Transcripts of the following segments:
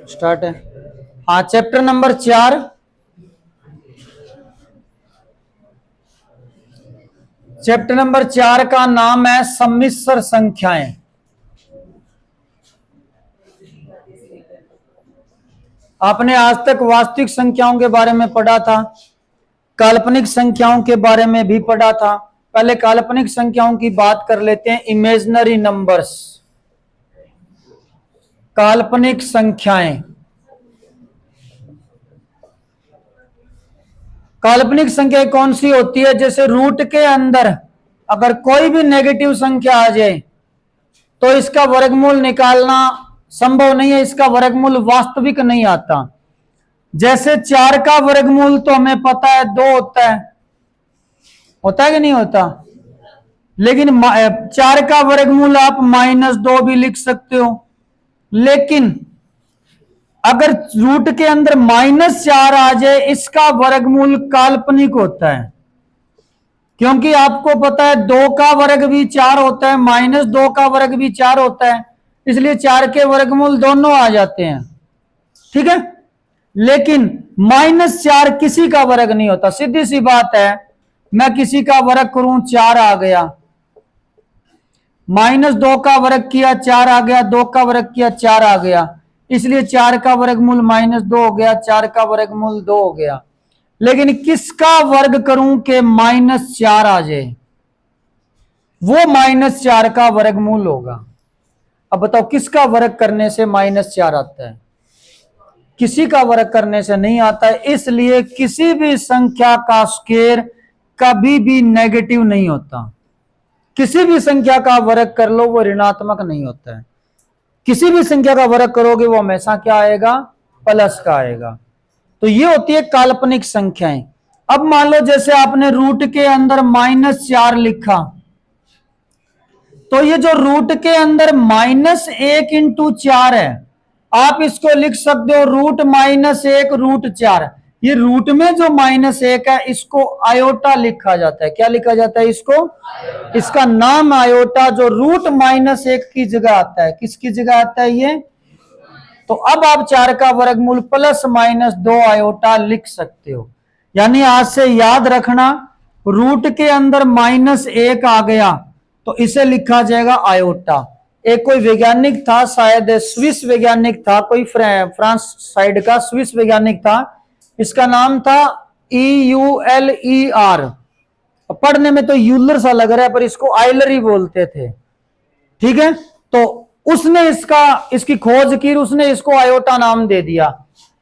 Start है। हाँ, chapter number 4। Chapter number 4 का नाम है सम्मिश्र संख्याएं। आपने आज तक वास्तविक संख्याओं के बारे में पढ़ा था, काल्पनिक संख्याओं के बारे में भी पढ़ा था। पहले काल्पनिक संख्याओं की बात कर लेते हैं। इमेजिनरी नंबर्स, काल्पनिक संख्याएं। काल्पनिक संख्या कौन सी होती है? जैसे रूट के अंदर अगर कोई भी नेगेटिव संख्या आ जाए तो इसका वर्गमूल निकालना संभव नहीं है, इसका वर्गमूल वास्तविक नहीं आता। जैसे 4 का वर्गमूल तो हमें पता है 2 होता है कि नहीं होता? लेकिन 4 का वर्गमूल आप -2 भी लिख सकते हो। लेकिन अगर रूट के अंदर -4 आ जाए, इसका वर्गमूल काल्पनिक होता है, क्योंकि आपको पता है 2 का वर्ग भी 4 होता है, -2 का वर्ग भी 4 होता है, इसलिए 4 के वर्गमूल दोनों आ जाते हैं। ठीक है। लेकिन -4 किसी का वर्ग नहीं होता। सीधी सी बात है, मैं किसी का वर्ग करूं 4 आ गया, -2 का वर्ग किया 4 आ गया, 2 का वर्ग किया 4 आ गया, इसलिए 4 का वर्गमूल -2 हो गया, 4 का वर्गमूल 2 हो गया। लेकिन किसका वर्ग करूं कि -4 आ जाए, वो -4 का वर्गमूल होगा। अब बताओ किसका वर्ग करने से -4 आता है? किसी का वर्ग करने से नहीं आता है। इसलिए किसी भी संख्या का स्क्वायर कभी भी नेगेटिव नहीं होता। किसी भी संख्या का वर्ग कर लो वो ऋणात्मक नहीं होता है। किसी भी संख्या का वर्ग करोगे वो हमेशा क्या आएगा? प्लस का आएगा। तो ये होती है काल्पनिक संख्याएं। अब मान लो जैसे आपने रूट के अंदर -4 लिखा, तो ये जो रूट के अंदर -1 इंटू 4 है, आप इसको लिख सकते हो √-1 √4। ये रूट में जो -1 है इसको आयोटा लिखा जाता है। क्या लिखा जाता है इसको? इसका नाम आयोटा, जो √-1 की जगह आता है। किसकी जगह आता है ये? तो अब आप 4 का वर्गमूल +-2 आयोटा लिख सकते हो। यानी आज से याद रखना, रूट के अंदर -1 आ गया तो इसे लिखा जाएगा आयोटा। एक कोई वैज्ञानिक था, शायद स्विस वैज्ञानिक था, कोई फ्रांस साइड का स्विस वैज्ञानिक था, इसका नाम था EULER। पढ़ने में तो यूलर सा लग रहा है पर इसको आयलर ही बोलते थे। ठीक है। तो उसने इसकी खोज की, उसने इसको आयोटा नाम दे दिया।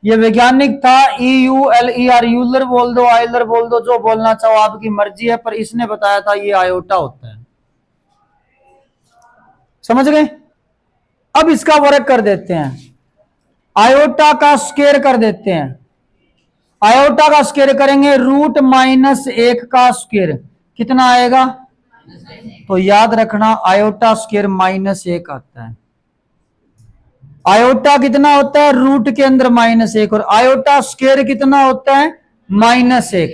ये वैज्ञानिक था EULER। यूलर बोल दो, आयलर बोल दो, जो बोलना चाहो आपकी मर्जी है, पर इसने बताया था ये आयोटा होता है। समझ गए? अब इसका वर्ग कर देते हैं, आयोटा का स्क्वायर कर देते हैं। आयोटा का स्क्वायर करेंगे √-1 का स्क्वायर, कितना आएगा? तो याद रखना आयोटा स्क्वायर -1 आता है। आयोटा कितना होता है? रूट के अंदर -1, और आयोटा स्क्वायर कितना होता है? -1।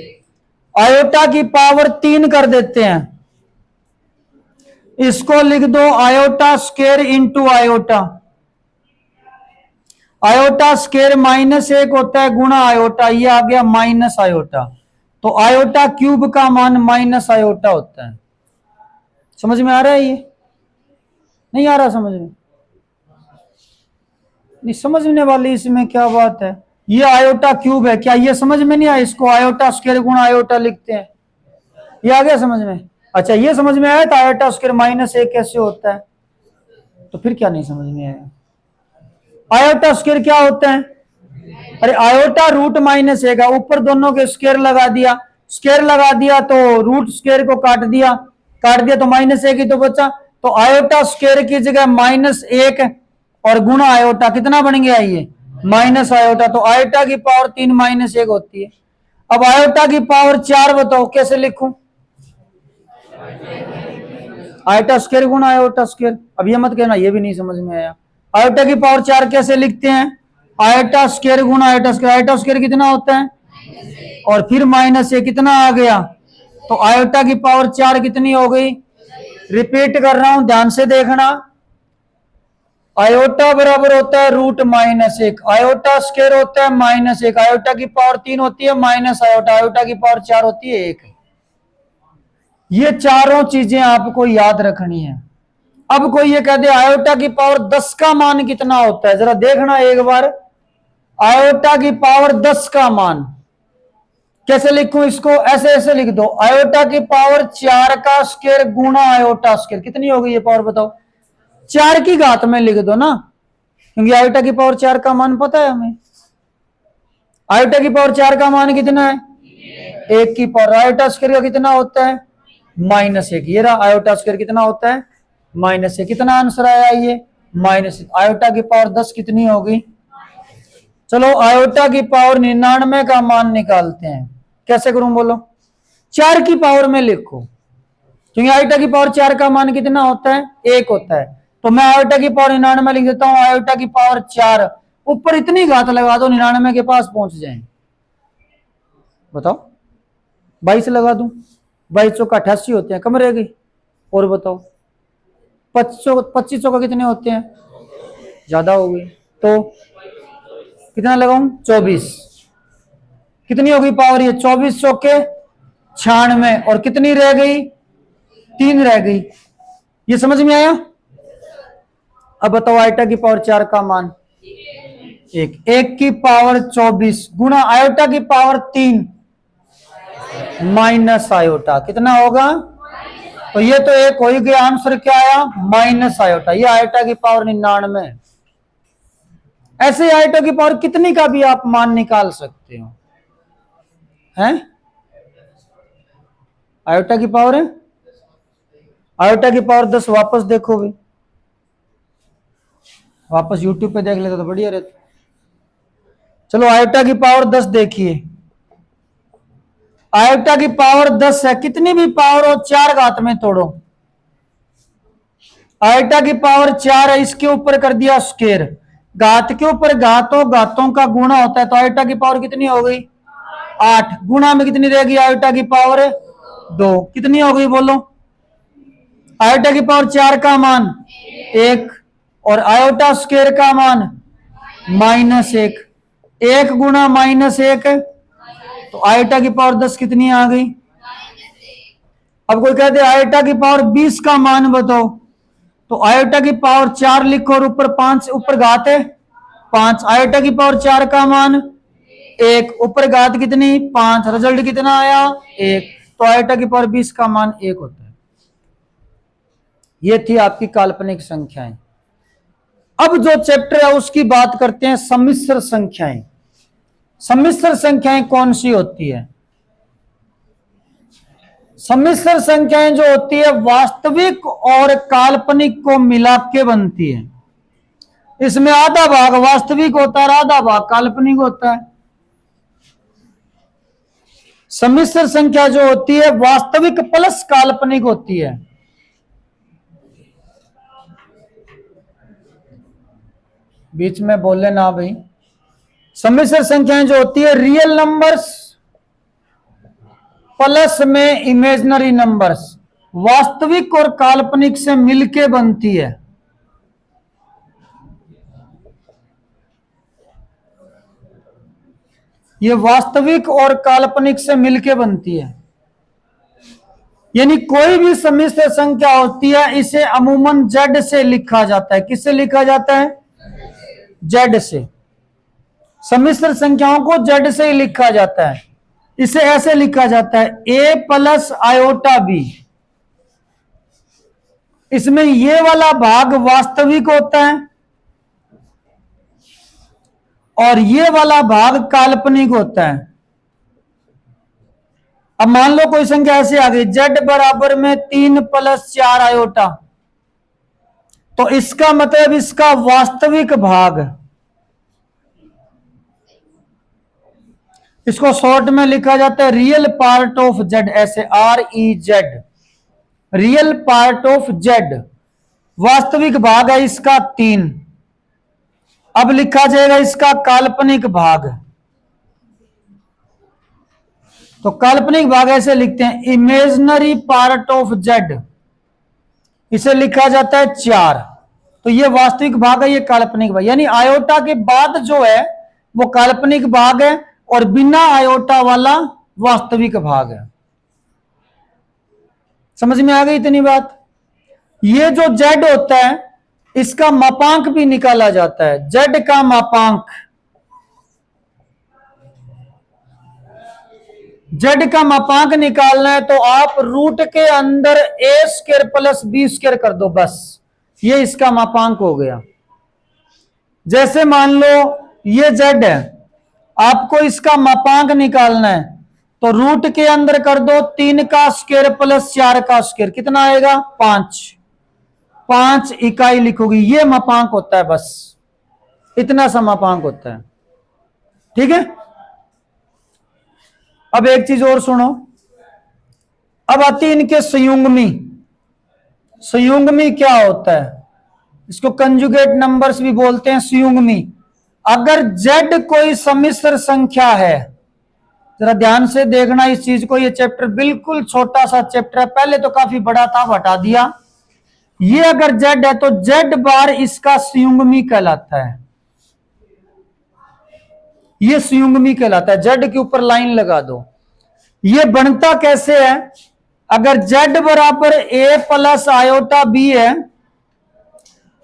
आयोटा की पावर 3 कर देते हैं, इसको लिख दो iota square into iota. Iota square -1 होता है गुणा आयोटा, ये आ गया माइनस आयोटा। तो आयोटा क्यूब का मान माइनस आयोटा होता है। समझ में आ रहा है? ये नहीं आ रहा समझ में? नहीं समझने वाली इसमें क्या बात है? ये आयोटा क्यूब है, क्या ये समझ में नहीं आया? इसको आयोटा स्क्वायर गुणा आयोटा लिखते हैं। ये आ गया समझ में? अच्छा, ये समझ में आया था आयोटा स्क्वायर -1 कैसे होता है? तो फिर क्या नहीं समझ में आया? आयोटा स्क्वायर क्या होता है? अरे आयोटा √-1 है, ऊपर दोनों के स्क्वायर लगा दिया, स्क्वायर लगा दिया तो रूट स्क्वायर को काट दिया तो -1 ही तो बचा। तो आयोटा स्क्वायर की जगह -1 और गुणा आयोटा कितना बन गया? ये माइनस आयोटा। तो आयोटा की पावर 3 -1 होती है। अब आयोटा की पावर 4 बताओ कैसे लिखूं? आयोटा स्क्वायर गुणा आयोटा स्क्वायर। अब ये मत कहना ये भी नहीं समझ में आया। आयोटा की पावर 4 कैसे लिखते हैं? आयोटा स्क्वायर गुणा आयोटा स्क्वायर। आयोटा स्क्वायर कितना होता है? और फिर -1 कितना आ गया? तो आयोटा की पावर 4 कितनी हो गई? रिपीट कर रहा हूं, ध्यान से देखना। आयोटा बराबर होता है रूट माइनस एक, आयोटा स्क्वायर होता है माइनस एक, आयोटा की पावर 3 होती है माइनस आयोटा, आयोटा की पावर 4 होती है 1। ये चारों चीजें आपको याद रखनी है। अब कोई ये कह दे आयोटा की पावर 10 का मान कितना होता है, जरा देखना एक बार। आयोटा की पावर 10 का मान कैसे लिखूं इसको, ऐसे ऐसे लिख दो, आयोटा की पावर 4 का स्क्वायर गुणा आयोटा स्क्वायर, कितनी होगी ये पावर बताओ, 4 की घात में लिख दो ना, क्योंकि आयोटा की पावर 4 का मान पता है हमें। आयोटा की पावर 4 का मान कितना है, 1 की पावर, आयोटा स्क्वायर का कितना होता है माइनस 1, ये रहा आयोटा स्क्वायर कितना होता है माइनस 1। कितना आंसर आया ये माइनस 1। आयोटा की पावर 10 कितनी होगी, चलो आयोटा की पावर 99 का मान निकालते हैं। कैसे करूं बोलो, 4 की पावर में लिखो, क्योंकि आयोटा की पावर 4 का मान कितना होता है 1 होता है, तो मैं आयोटा की पावर 99 लिख देता हूं। आयोटा की पावर 4 ऊपर इतनी घात लगा दो 99 के पास पहुंच जाए, बताओ 22 लगा दूं, 22 का 88 होते हैं, कम रह गई। और बताओ 25 का कितने होते हैं, ज्यादा हो गई, तो कितना लगाऊं 24, कितनी होगी पावर ये 24 के 96, और कितनी रह गई 3 रह गई। ये समझ में आया। अब बताओ आयोटा की पावर 4 का मान 1 की पावर 24 गुणा आयोटा की पावर 3 माइनस आयोटा, कितना होगा, तो ये तो एक हो ही गया, आंसर क्या आया माइनस आयोटा। ये आयोटा की पावर 99। ऐसे आयोटा की पावर कितनी का भी आप मान निकाल सकते हो, हैं। आयोटा की पावर है, आयोटा की पावर 10 वापस देखो भी, वापस यूट्यूब पे देख लेते तो बढ़िया रहता। चलो आयोटा की पावर 10 देखिए, आयोटा की पावर 10 है, कितनी भी पावर हो 4 घात में तोड़ो। आयोटा की पावर 4 है, इसके ऊपर कर दिया स्क्वायर, घात के ऊपर घातों का गुणा होता है, तो आयोटा की पावर कितनी हो गई 8, गुणा में कितनी रहेगी आयोटा की पावर 2, कितनी हो गई बोलो। आयोटा की पावर 4 का मान 1 और आयोटा स्क्वायर का मान माइनस 1, 1 गुणा माइनस 1, तो आयोटा की पावर 10 कितनी आ गई। अब कोई कहते आयोटा की पावर 20 का मान बताओ, तो आयोटा की पावर 4 लिखो और ऊपर 5, ऊपर घात है 5, आयोटा की पावर 4 का मान 1, ऊपर घात कितनी 5, रिजल्ट कितना आया 1, तो आयोटा की पावर 20 का मान 1 होता है। ये थी आपकी काल्पनिक संख्याएं। अब जो चैप्टर है उसकी बात करते हैं सम्मिश्र संख्याएं। सम्मिश्र संख्याएं कौन सी होती है, सम्मिश्र संख्याएं जो होती है वास्तविक और काल्पनिक को मिला के बनती है। इसमें आधा भाग वास्तविक होता है, आधा भाग काल्पनिक होता है। सम्मिश्र संख्या जो होती है वास्तविक प्लस काल्पनिक होती है। बीच में बोले ना भाई। सम्मिश्र संख्याएं जो होती है रियल नंबर्स प्लस में इमेजिनरी नंबर्स, वास्तविक और काल्पनिक से मिलके बनती है। ये वास्तविक और काल्पनिक से मिलके बनती है, यानी कोई भी सम्मिश्र संख्या होती है इसे अमूमन जेड से लिखा जाता है। किससे लिखा जाता है, जेड से। सम्मिश्र संख्याओं को जेड से ही लिखा जाता है। इसे ऐसे लिखा जाता है ए प्लस आयोटा बी। इसमें ये वाला भाग वास्तविक होता है और ये वाला भाग काल्पनिक होता है। अब मान लो कोई संख्या ऐसे आ गई जेड बराबर में 3 प्लस 4 आयोटा, तो इसका मतलब इसका वास्तविक भाग, इसको शॉर्ट में लिखा जाता है रियल पार्ट ऑफ जेड, ऐसे REZ, real part of Z. वास्तविक भाग है इसका 3। अब लिखा जाएगा इसका काल्पनिक भाग, तो काल्पनिक भाग ऐसे लिखते हैं इमेजिनरी पार्ट ऑफ जेड, इसे लिखा जाता है 4। तो ये वास्तविक भाग है, ये काल्पनिक भाग, यानी आयोटा के बाद जो है वो काल्पनिक भाग है और बिना आयोटा वाला वास्तविक भाग है। समझ में आ गई इतनी बात? ये जो z होता है इसका मापांक भी निकाला जाता है। z का मापांक, z का मापांक निकालना है तो आप रूट के अंदर a square plus b square कर दो, बस ये इसका मापांक हो गया। जैसे मान लो ये z है, आपको इसका मापांक निकालना है तो रूट के अंदर कर दो 3 का स्क्वायर प्लस 4 का स्क्वायर, कितना आएगा 5, 5 इकाई लिखोगी, ये मापांक होता है, बस इतना सा मापांक होता है। ठीक है, अब एक चीज और सुनो, अब आती है इनके संयुग्मी। संयुग्मी क्या होता है? इसको कंजुगेट नंबर्स भी बोलते हैं, संयुग्मी। अगर z कोई सम्मिश्र संख्या है, जरा ध्यान से देखना इस चीज को, ये चैप्टर बिल्कुल छोटा सा चैप्टर है, पहले तो काफी बड़ा था, हटा दिया। ये अगर z है तो z बार इसका संयुग्मी कहलाता है, ये संयुग्मी कहलाता है। z के ऊपर लाइन लगा दो। ये बनता कैसे है? अगर z बराबर a प्लस आयोटा b है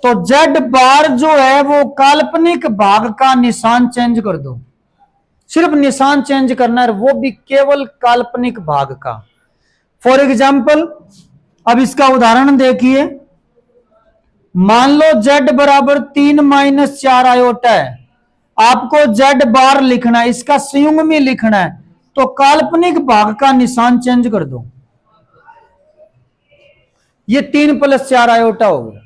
तो z बार जो है वो काल्पनिक भाग का निशान चेंज कर दो, सिर्फ निशान चेंज करना है, वो भी केवल काल्पनिक भाग का। फॉर एग्जाम्पल, अब इसका उदाहरण देखिए, मान लो z बराबर 3 माइनस 4 आयोटा है, आपको z बार लिखना है, इसका संयुग्मी लिखना है, तो काल्पनिक भाग का निशान चेंज कर दो, ये 3 प्लस 4 आयोटा हो गया।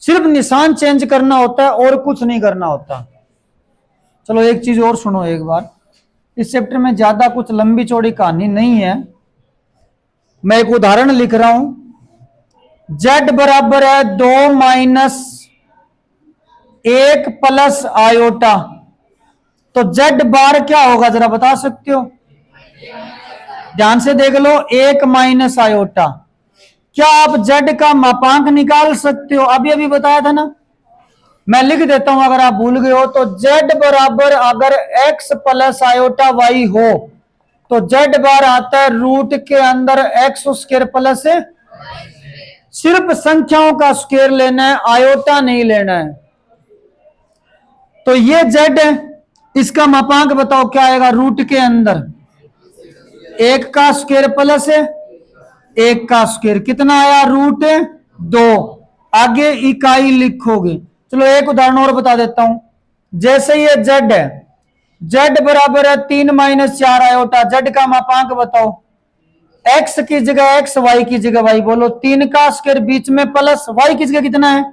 सिर्फ निशान चेंज करना होता है और कुछ नहीं करना होता। चलो एक चीज और सुनो एक बार, इस चैप्टर में ज्यादा कुछ लंबी चौड़ी कहानी नहीं है, मैं एक उदाहरण लिख रहा हूं। z बराबर है 2 माइनस 1 प्लस आयोटा, तो z बार क्या होगा जरा बता सकते हो? ध्यान से देख लो, 1 माइनस आयोटा। क्या आप z का मापांक निकाल सकते हो? अभी अभी बताया था ना, मैं लिख देता हूं अगर आप भूल गए हो तो। z बराबर अगर x प्लस आयोटा y हो तो z बार आता है रूट के अंदर x स्क्वायर प्लस, सिर्फ संख्याओं का स्क्वायर लेना है, आयोटा नहीं लेना है। तो ये z है, इसका मापांक बताओ क्या आएगा? रूट के अंदर 1 का स्क्वायर प्लस 1 का स्क्वायर, कितना आया? रूट 2। आगे इकाई लिखोगे। चलो एक उदाहरण और बता देता हूं। जैसे ये z है, z बराबर है 3 माइनस 4 आयोटा, z का मापांक बताओ। x की जगह x, y की जगह y, बोलो 3 का स्क्वायर बीच में प्लस, y की जगह कितना है?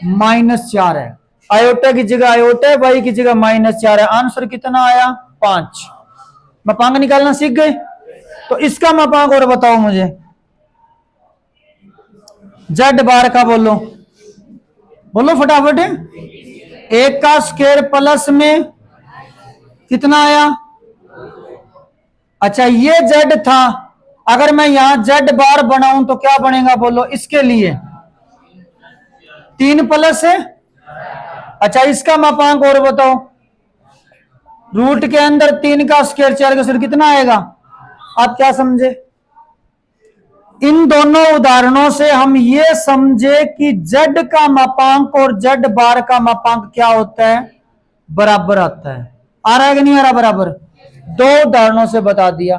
-4 है। आयोटा की जगह आयोटा है, y की जगह -4 है। आंसर कितना आया? 5। मापांक निकालना सीख गए? तो इसका मापांक और बताओ मुझे, z बार का बोलो, बोलो फटाफट। 1 का स्क्वायर प्लस में कितना आया? अच्छा ये z था, अगर मैं यहां z बार बनाऊं तो क्या बनेगा बोलो? इसके लिए 3 प्लस है। अच्छा इसका मापांक और बताओ। रूट के अंदर 3 का स्क्वायर 4 का स्क्वायर कितना आएगा? आप क्या समझे? इन दोनों उदाहरणों से हम ये समझे कि z का मापांक और z बार का मापांक क्या होता है? बराबर आता है। आ रहा है कि नहीं आ रहा? बराबर। 2 उदाहरणों से बता दिया।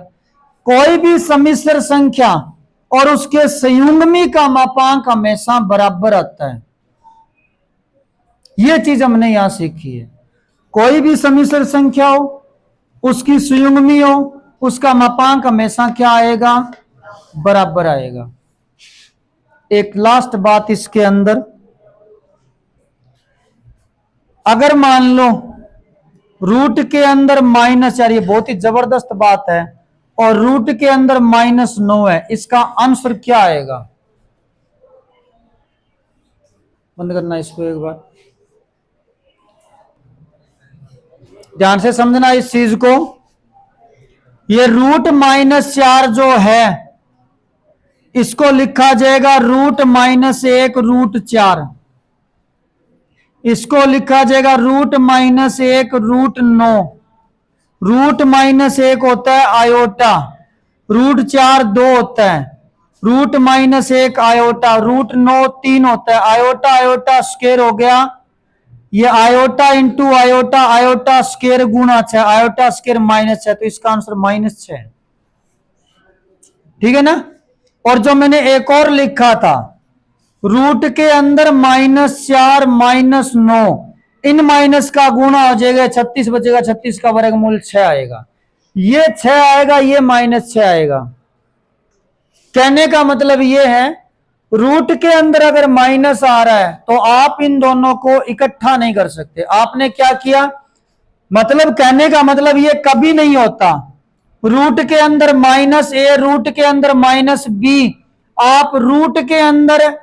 कोई भी सम्मिश्र संख्या और उसके संयुग्मी का मापांक हमेशा बराबर आता है, यह चीज हमने यहां सीखी है। कोई भी सम्मिश्र संख्या हो, उसकी संयुग्मी हो, उसका मापांक हमेशा क्या आएगा? बराबर आएगा। एक लास्ट बात इसके अंदर, अगर मान लो रूट के अंदर -4, ये बहुत ही जबरदस्त बात है, और रूट के अंदर -9 है, इसका आंसर क्या आएगा? बंद करना इसको एक बार, ध्यान से समझना इस चीज को। ये रूट -4 जो है इसको लिखा जाएगा √-1 √4, इसको लिखा जाएगा √-1 √9, √-1 होता है आयोटा, √4 2 होता है, √-1 आयोटा, √9 3 होता है, आयोटा आयोटा स्क्वायर हो गया, ये iota into iota, iota square गुणा 6, आयोटा स्क्वायर -6, तो इसका आंसर -6, ठीक है ना। और जो मैंने एक और लिखा था रूट के अंदर -4 -9, इन माइनस का गुणा हो जाएगा 36 बचेगा, 36 का वर्गमूल 6 आएगा, ये 6 आएगा, ये -6 आएगा। कहने का मतलब ये है रूट के अंदर अगर माइनस आ रहा है तो आप इन दोनों को इकट्ठा नहीं कर सकते। आपने क्या किया, मतलब कहने का मतलब ये कभी नहीं होता, रूट के अंदर -a, रूट के अंदर -b, आप रूट के अंदर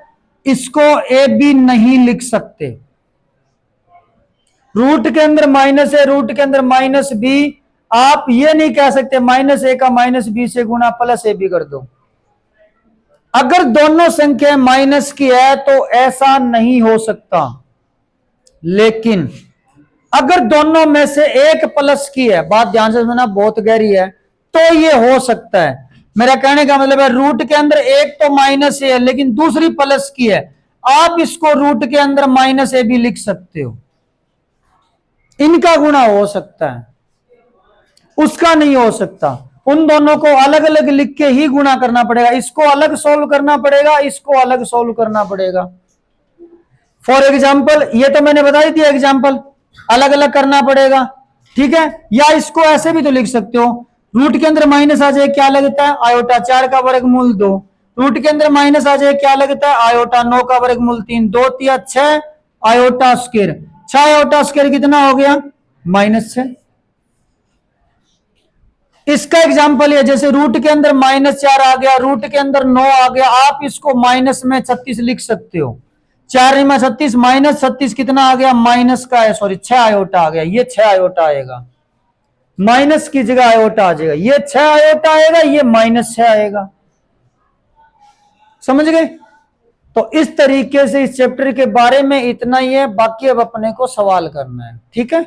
इसको a b नहीं लिख सकते। रूट के अंदर -a, रूट के अंदर -b, आप ये नहीं कह सकते -a का -b से गुणा +ab कर दो। अगर दोनों संख्या माइनस की है तो ऐसा नहीं हो सकता, लेकिन अगर दोनों में से एक प्लस की है, बात ध्यान से सुनना बहुत गहरी है, तो ये हो सकता है। मेरा कहने का मतलब है रूट के अंदर एक तो माइनस है लेकिन दूसरी प्लस की है, आप इसको रूट के अंदर -a भी लिख सकते हो, इनका गुणा हो सकता है, उसका नहीं हो सकता। उन दोनों को अलग अलग लिख के ही गुणा करना पड़ेगा, इसको अलग सोल्व करना पड़ेगा, इसको अलग सोल्व करना पड़ेगा। फॉर एग्जाम्पल ये तो मैंने बता ही दिया, एग्जाम्पल अलग अलग करना पड़ेगा, ठीक है। या इसको ऐसे भी तो लिख सकते हो, रूट के अंदर माइनस आ जाए क्या लगता है आयोटा 4 का वर्गमूल 2, रूट के अंदर माइनस आ जाए क्या लगता है आयोटा 9 का वर्गमूल 3, 2 3 6 आयोटा स्क्वायर, 6 आयोटा स्क्वायर कितना हो गया -6। इसका एग्जाम्पल है जैसे रूट के अंदर -4 आ गया, रूट के अंदर 9 आ गया, आप इसको माइनस में 36 लिख सकते हो, 4 में 36 -36 कितना आ गया माइनस का है, सॉरी 6 आयोटा आ गया, ये 6 आयोटा आएगा, माइनस की जगह आयोटा आ जाएगा, ये 6 आयोटा आएगा, ये -6 आएगा, समझ गए। तो इस तरीके से इस चैप्टर के बारे में इतना ही है, बाकी अब अपने को सवाल करना है, ठीक है।